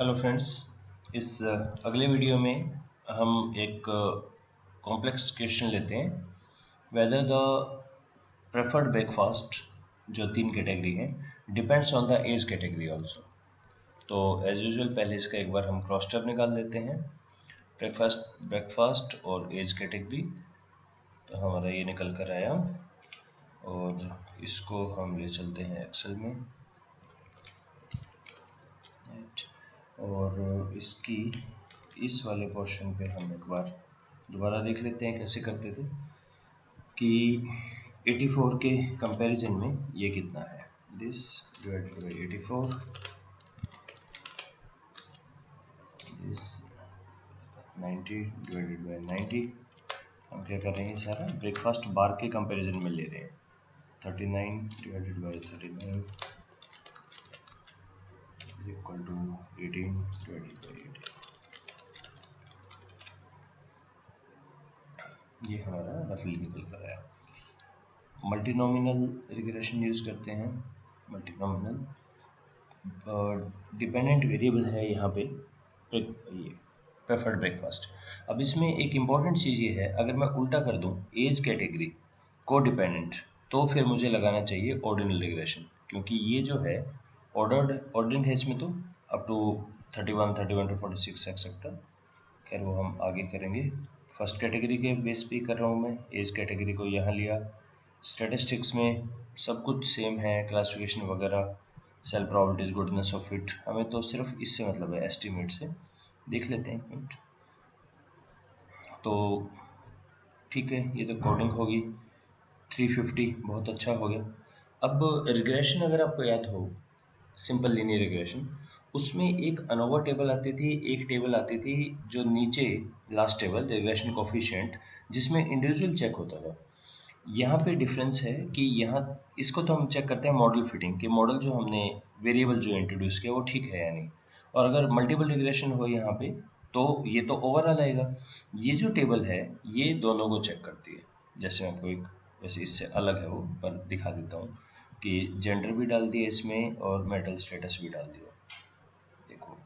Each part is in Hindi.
हेलो फ्रेंड्स, इस अगले वीडियो में हम एक कॉम्प्लेक्स क्वेश्चन लेते हैं। वेदर द प्रेफर्ड ब्रेकफास्ट, जो 3 कैटेगरी हैं, depends on the age category also. तो एज यूजुअल पहले इसका एक बार हम क्रॉस टर्म निकाल लेते हैं, ब्रेकफास्ट और एज कैटेगरी। तो हमारा ये निकल कर आया और इसको हम ले चलते हैं एक्सेल में, और इसकी इस वाले पोर्शन पे हम एक बार दोबारा देख लेते हैं कैसे करते थे कि 84 के कंपैरिजन में ये कितना है। This divided by 84, this 90 divided by 90। हम क्या कर रहे हैं, सारा ब्रेकफास्ट बार के कंपैरिजन में ले रहे हैं। 39 divided by 39 equal to 18 divided by 18। ये हमारा रफली निकल कर आया। मल्टीनोमिनल रिग्रेशन यूज़ करते हैं। मल्टीनोमिनल डिपेंडेंट वेरिएबल है यहाँ पे ये प्रेफर्ड ब्रेकफास्ट। अब इसमें एक इम्पॉर्टेंट चीज़ ये है, अगर मैं उल्टा कर दूँ एज कैटेगरी को डिपेंडेंट, तो फिर मुझे लगाना चाहिए ऑर्डिनल रिग्रेशन, क्योंकि ये जो है ऑर्डिनेट है इसमें तो अप टू 31 टू 46 एक्सेट्रा। खैर वो हम आगे करेंगे। फर्स्ट कैटेगरी के बेस पे कर रहा हूँ मैं, एज कैटेगरी को यहाँ लिया। स्टैटिस्टिक्स में सब कुछ सेम है, क्लासिफिकेशन वगैरह, cell probabilities, goodness of fit, हमें तो सिर्फ इससे मतलब है, एस्टिमेट से। देख लेते हैं मिनट। तो ठीक है, ये तो कोडिंग होगी 350, बहुत अच्छा हो गया। अब रिग्रेशन अगर आपको याद हो, सिंपल लीनियर रिग्रेशन, उसमें एक अनोवा टेबल आती थी, एक टेबल आती थी जो नीचे लास्ट टेबल रिग्रेशन कोफिशिएंट, जिसमें इंडिविजुअल चेक होता था। यहाँ पे डिफरेंस है कि यहाँ इसको तो हम चेक करते हैं मॉडल फिटिंग के, मॉडल जो हमने वेरिएबल जो इंट्रोड्यूस किया वो ठीक है या नहीं। और अगर मल्टीपल रिग्रेशन हो यहाँ पे तो ये तो ओवरऑल आएगा। ये जो टेबल है ये दोनों को चेक करती है। जैसे आपको एक, वैसे इससे अलग है वो, पर दिखा देता हूँ कि जेंडर भी डाल दिया इसमें और मेटल स्टेटस भी डाल दिया। देखो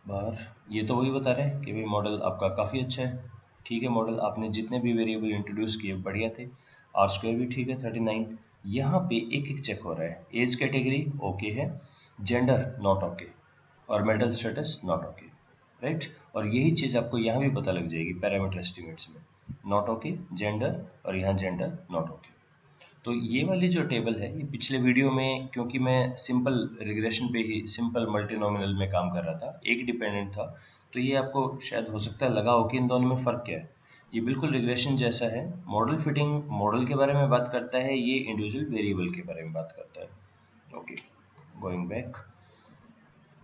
बाहर ये तो वही बता रहे हैं कि भाई मॉडल आपका काफ़ी अच्छा है, ठीक है, मॉडल आपने जितने भी वेरिएबल इंट्रोड्यूस किए बढ़िया थे। आर स्क्वायर भी ठीक है 39। यहाँ पे एक एक चेक हो रहा है, एज कैटेगरी ओके है, जेंडर नॉट ओके, और metal status not okay, right. और यही चीज़ आपको यहाँ भी पता लग जाएगी पैरामीटर एस्टिमेट्स में, नॉट ओके जेंडर, और यहाँ जेंडर नॉट ओके। तो ये वाली जो टेबल है, ये पिछले वीडियो में, क्योंकि मैं सिंपल रिग्रेशन पे ही, सिंपल मल्टीनोमिनल में काम कर रहा था, एक डिपेंडेंट था, तो ये आपको शायद हो सकता है लगा हो कि इन दोनों में फ़र्क क्या है। ये बिल्कुल रिग्रेशन जैसा है। मॉडल फिटिंग मॉडल के बारे में बात करता है, ये इंडिविजुअल वेरिएबल के बारे में बात करता है। Okay, going back,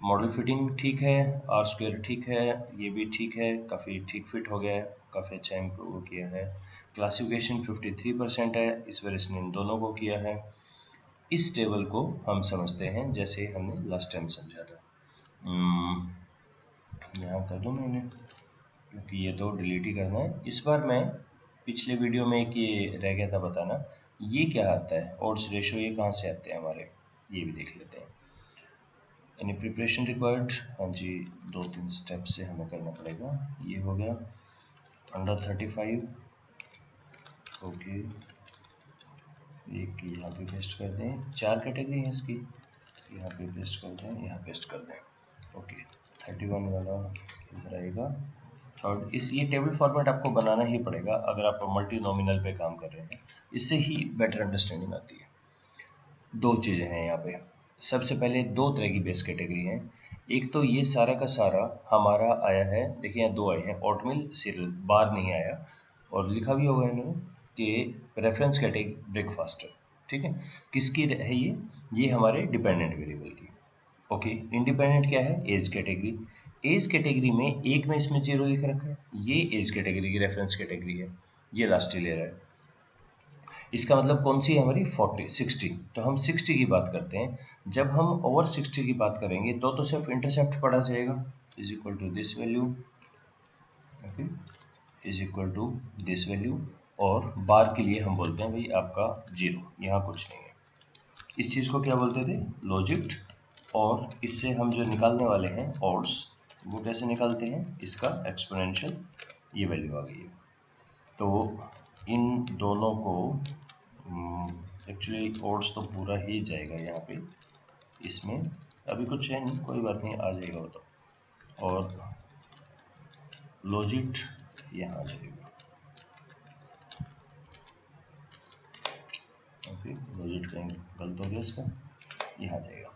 model fitting ठीक है, आर स्क्वायर ठीक है, ये भी ठीक है, काफ़ी ठीक फिट हो गया है, काफ़ी अच्छा इम्प्रूव किया है। क्लासिफिकेशन 53% है, इस वजह से इन दोनों को किया है। इस टेबल को हम समझते हैं जैसे हमने लास्ट टाइम समझा था। यहाँ कर दूँ मैंने, क्योंकि ये तो डिलीट ही करना है इस बार। मैं पिछले वीडियो में एक ये रह गया था बताना, ये क्या आता है, ऑड्स रेशो, ये कहाँ से आते हैं हमारे, ये भी देख लेते हैं। यानी प्रिपरेशन रिक्वायर्ड, हाँ जी, 2-3 स्टेप से हमें करना पड़ेगा। ये हो गया अंडर 35, ओके, एक यहाँ पे पेस्ट कर दें, 4 कैटेगरी है इसकी, यहाँ पे पेस्ट कर दें, यहाँ पेस्ट कर दें, ओके। 31 वाला इधर आएगा थर्ड। इस ये टेबल फॉर्मेट आपको बनाना ही पड़ेगा अगर आप मल्टी नॉमिनल पे काम कर रहे हैं, इससे ही बेटर अंडरस्टैंडिंग आती है। दो चीज़ें हैं यहाँ पे। सबसे पहले दो तरह की बेस कैटेगरी हैं। एक तो ये सारा का सारा हमारा आया है, देखिए यहाँ दो आए हैं, ओटमील सीरियल, बार नहीं आया, और लिखा भी होगा इन्होंने कि रेफरेंस कैटेगरी ब्रेकफास्ट, ठीक है। किसकी है ये हमारे डिपेंडेंट वेरिएबल की। ओके, इंडिपेंडेंट क्या है, एज कैटेगरी। एज कैटेगरी में एक में इसमें 0 लिख रखा है, ये एज कैटेगरी की रेफरेंस कैटेगरी है, ये लास्ट ही ले रहा है। इसका मतलब कौन सी है हमारी 60, तो हम 60 की बात करते हैं। जब हम ओवर 60 की बात करेंगे तो सिर्फ इंटरसेप्ट पढ़ा जाएगा, is equal to this value, okay, is equal to this value, और बार के लिए हम बोलते हैं भाई आपका 0, यहाँ कुछ नहीं है। इस चीज़ को क्या बोलते थे, लॉजिक और इससे हम जो निकालने वाले हैं ऑड्स, वो कैसे निकालते हैं, इसका एक्सपोनेंशियल ये वैल्यू आ गई है। तो इन दोनों को एक्चुअली ऑड्स तो पूरा ही जाएगा यहाँ पे, इसमें अभी कुछ है नहीं, कोई बात नहीं, आ जाएगा वो तो। और लॉजिट यहाँ आ जाएगा, ओके, लॉजिट कहीं गलत हो गया इसका, यहाँ आ जाएगा।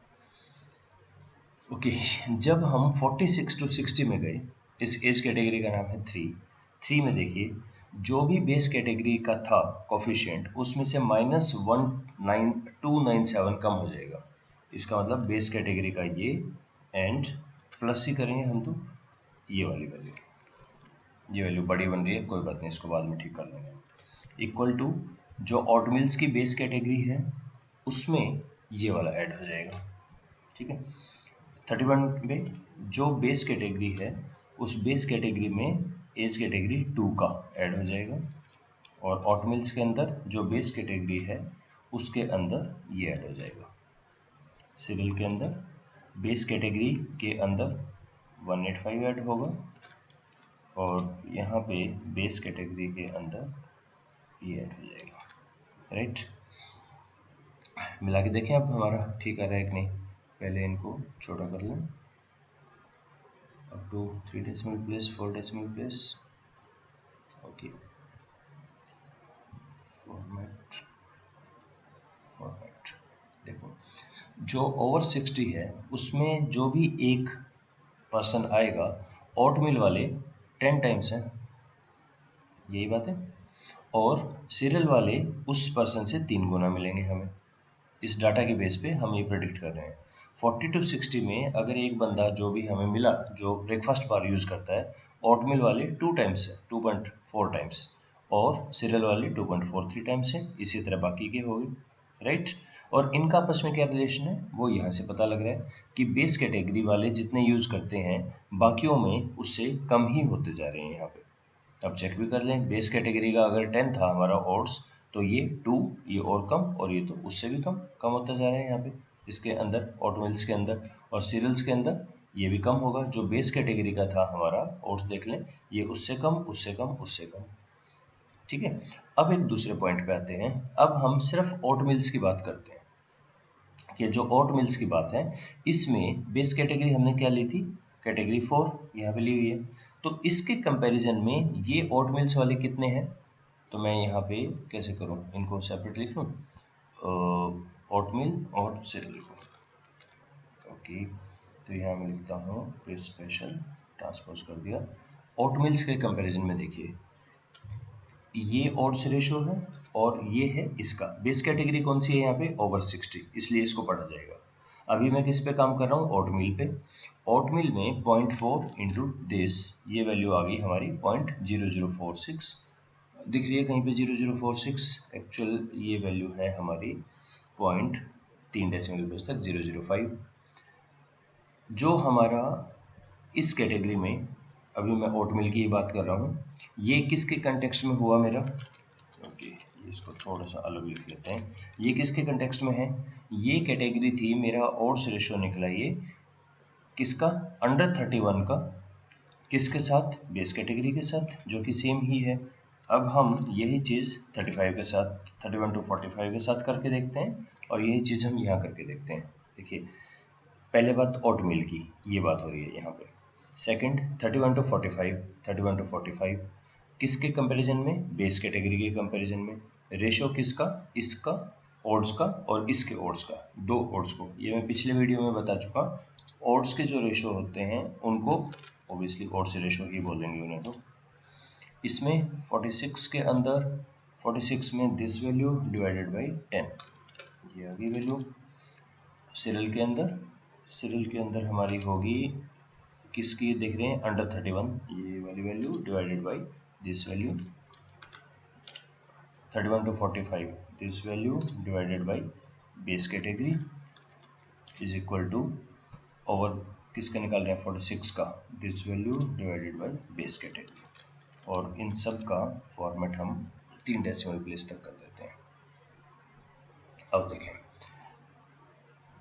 ओके, जब हम 46 to 60 में गए, इस एज कैटेगरी का नाम है 3 में देखिए जो भी बेस कैटेगरी का था कोफिशिएंट, उसमें से -19297 कम हो जाएगा। इसका मतलब बेस कैटेगरी का ये एंड प्लस ही करेंगे हम, तो ये वाली वैल्यू, ये वैल्यू बड़ी बन रही है, कोई बात नहीं, इसको बाद में ठीक कर लेंगे। इक्वल टू जो ऑट मिल्स की बेस कैटेगरी है उसमें ये वाला ऐड हो जाएगा, ठीक है। 31 में जो बेस कैटेगरी है उस बेस कैटेगरी में एज कैटेगरी 2 का ऐड हो जाएगा, और ऑट मिल्स के अंदर जो बेस कैटेगरी है उसके अंदर ये ऐड हो जाएगा। सीरियल के अंदर बेस कैटेगरी के अंदर 185 ऐड होगा, और यहाँ पे बेस कैटेगरी के अंदर ये ऐड हो जाएगा, राइट। मिला के देखें अब हमारा ठीक आ रहा है कि नहीं। पहले इनको छोटा कर लें, up to 3 decimal place, 4 decimal place, okay, format देखो, जो ओवर 60 है उसमें जो भी एक पर्सन आएगा, ऑट मिल वाले 10 टाइम्स हैं, यही बात है, और सीरियल वाले उस पर्सन से 3 गुना मिलेंगे हमें। इस डाटा के बेस पे हम ये प्रेडिक्ट कर रहे हैं। 40 to 60 में अगर एक बंदा जो भी हमें मिला जो ब्रेकफास्ट बार यूज़ करता है, ऑट मिल वाले 2 टाइम्स है, 2.4 टाइम्स, और सीरियल वाले 2.43 टाइम्स है, इसी तरह बाकी के हो गए, राइट। और इनका आपस में क्या रिलेशन है वो यहाँ से पता लग रहा है कि बेस कैटेगरी वाले जितने यूज़ करते हैं बाकियों में उससे कम ही होते जा रहे हैं यहाँ पे। अब चेक भी कर लें, बेस कैटेगरी का अगर 10 था हमारा ऑड्स, तो ये 2, ये और कम, और ये तो उससे भी कम कम होता जा रहा है यहाँ पे इसके अंदर, ऑट मिल्स के अंदर, और सीरियल्स के अंदर ये भी कम होगा। जो बेस कैटेगरी का था हमारा ऑड्स देख लें, ये उससे कम, उससे कम, उससे कम, ठीक है। अब एक दूसरे पॉइंट पे आते हैं, अब हम सिर्फ ऑट मिल्स की बात करते हैं कि जो ऑट मिल्स की बात है इसमें बेस कैटेगरी हमने क्या ली थी, कैटेगरी 4 यहाँ पे ली हुई है, तो इसके कंपैरिजन में ये ऑट मिल्स वाले कितने हैं, तो मैं यहाँ पे कैसे करूँ, इनको सेपरेट लिख लूँ, ऑट मिल और सीरियल को, ओके। तो यहाँ मैं लिखता हूँ स्पेशल ट्रांसपोज कर दिया। ऑट मिल्स के कंपैरिजन में देखिए ये ऑड्स रेशो है और ये है इसका, बेस कैटेगरी कौन सी है यहाँ पे, ओवर 60, इसलिए इसको पढ़ा जाएगा। अभी मैं किस पे काम कर रहा हूँ, ऑट मिल पे। ऑट मिल में 0.4 इंटू दिस, ये वैल्यू आ गई हमारी 0.0046, दिख रही है कहीं पे 0046, एक्चुअल ये वैल्यू है हमारी 0.3 डेसिमल प्लेस तक 005। जो हमारा इस कैटेगरी में, अभी मैं ओट मिल की ही बात कर रहा हूँ, ये किसके कंटेक्स्ट में हुआ मेरा, ओके, इसको थोड़ा सा अलग लिख लेते हैं, ये किसके कंटेक्स्ट में है, ये कैटेगरी थी मेरा ऑड्स रेशो निकला ये किसका, अंडर 31 का, किसके साथ, बेस कैटेगरी के साथ, जो कि सेम ही है। अब हम यही चीज़ 35 के साथ, 31 to 45 के साथ करके देखते हैं, और यही चीज़ हम यहाँ करके देखते हैं। देखिए पहले बात ऑट मिल की, ये बात हो रही है यहाँ पे। सेकंड 31 to 45, 31 to 45 किसके कंपैरिजन में, बेस कैटेगरी के कंपैरिजन में। रेशो किसका, इसका ऑड्स का और इसके ऑड्स का, दो ऑड्स को, ये मैं पिछले वीडियो में बता चुका। ऑड्स के जो रेशो होते हैं उनको ऑब्वियसली ऑड्स रेशो ही बोलेंगे उन्हें। तो इसमें 46 के अंदर, 46 में दिस वैल्यू डिवाइडेड बाई 10, ये आ गई वैल्यू। सीरियल के अंदर, सीरियल के अंदर हमारी होगी किसकी, देख रहे हैं अंडर 31, ये वाली value divided by this value, 31 to 45 this value divided by base category is equal to, over किसका निकाल रहे हैं 46 का, this value divided by base category, और इन सब का फॉर्मेट हम 3 डेसिमल प्लेस तक कर देते हैं। अब देखें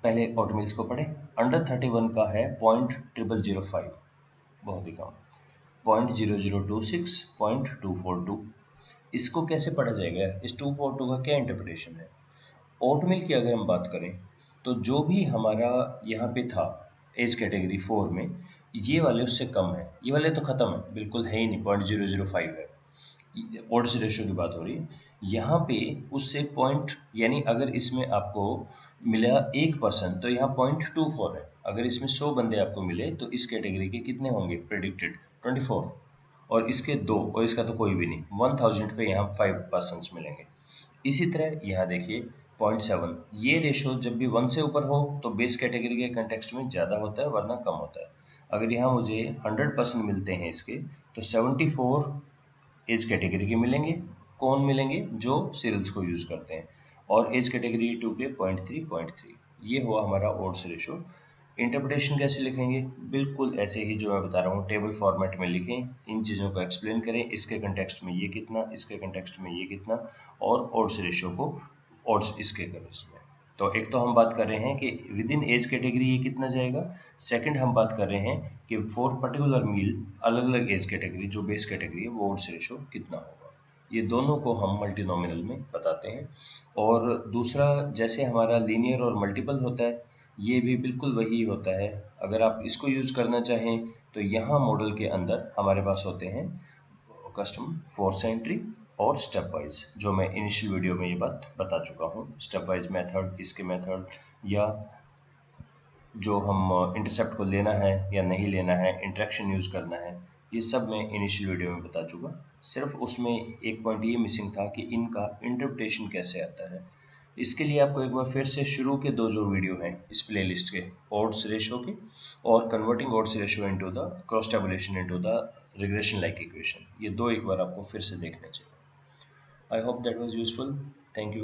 पहले ऑड मिल्स को पढ़े। अंडर 31 का है 0.0005, बहुत ही कम, 0.0026, 0.242। इसको कैसे पढ़ा जाएगा? इस 242 का क्या इंटरप्रिटेशन है? ऑड मिल की अगर हम बात करें तो जो भी हमारा यहाँ पे था एज कैटेगरी 4 में, ये वाले उससे कम है, ये वाले तो ख़त्म है, बिल्कुल है ही नहीं, 0.005 है। ऑड्स रेशियो की बात हो रही है यहाँ पे, उससे पॉइंट, यानी अगर इसमें आपको मिला 1% तो यहाँ 0.24 है। अगर इसमें 100 बंदे आपको मिले तो इस कैटेगरी के कितने होंगे प्रेडिक्टेड? 24, और इसके 2, और इसका तो कोई भी नहीं, 1000 पे यहाँ 5% मिलेंगे। इसी तरह यहाँ देखिए 0.7, ये रेशो जब भी 1 से ऊपर हो तो बेस कैटेगरी के कंटेक्स्ट में ज़्यादा होता है, वरना कम होता है। अगर यहाँ मुझे 100% मिलते हैं इसके, तो 74 एज कैटेगरी के मिलेंगे। कौन मिलेंगे? जो सीरियल्स को यूज़ करते हैं। और एज कैटेगरी 2 पे 0.3, ये हुआ हमारा ओड्स रेशो। इंटरप्रिटेशन कैसे लिखेंगे? बिल्कुल ऐसे ही जो मैं बता रहा हूँ, टेबल फॉर्मेट में लिखें, इन चीज़ों को एक्सप्लेन करें, इसके कंटेक्स्ट में ये कितना, इसके कंटेक्स्ट में ये कितना, और ओड्स रेशो को ओड्स इसके केस में। तो एक तो हम बात कर रहे हैं कि विद इन एज कैटेगरी ये कितना जाएगा। सेकंड हम बात कर रहे हैं कि फॉर पर्टिकुलर मील अलग अलग एज कैटेगरी, जो बेस कैटेगरी है, वो ओड्स रेशो कितना होगा। ये दोनों को हम मल्टीनोमिनल में बताते हैं। और दूसरा, जैसे हमारा लीनियर और मल्टीपल होता है, ये भी बिल्कुल वही होता है। अगर आप इसको यूज़ करना चाहें तो यहाँ मॉडल के अंदर हमारे पास होते हैं कस्टम फोर्स एंट्री और स्टेप वाइज, जो मैं इनिशियल वीडियो में ये बात बता चुका हूँ। स्टेप वाइज मेथड, इसके मेथड, या जो हम इंटरसेप्ट को लेना है या नहीं लेना है, इंटरेक्शन यूज़ करना है, ये सब मैं इनिशियल वीडियो में बता चुका। सिर्फ उसमें एक पॉइंट ये मिसिंग था कि इनका इंटरप्रिटेशन कैसे आता है। इसके लिए आपको एक बार फिर से शुरू के 2 जो वीडियो हैं इस प्लेलिस्ट के, ऑड्स रेशो के और converting odds ratio into the cross tabulation into the regression like equation, ये 2 एक बार आपको फिर से देखने चाहिए। I hope that was useful. Thank you.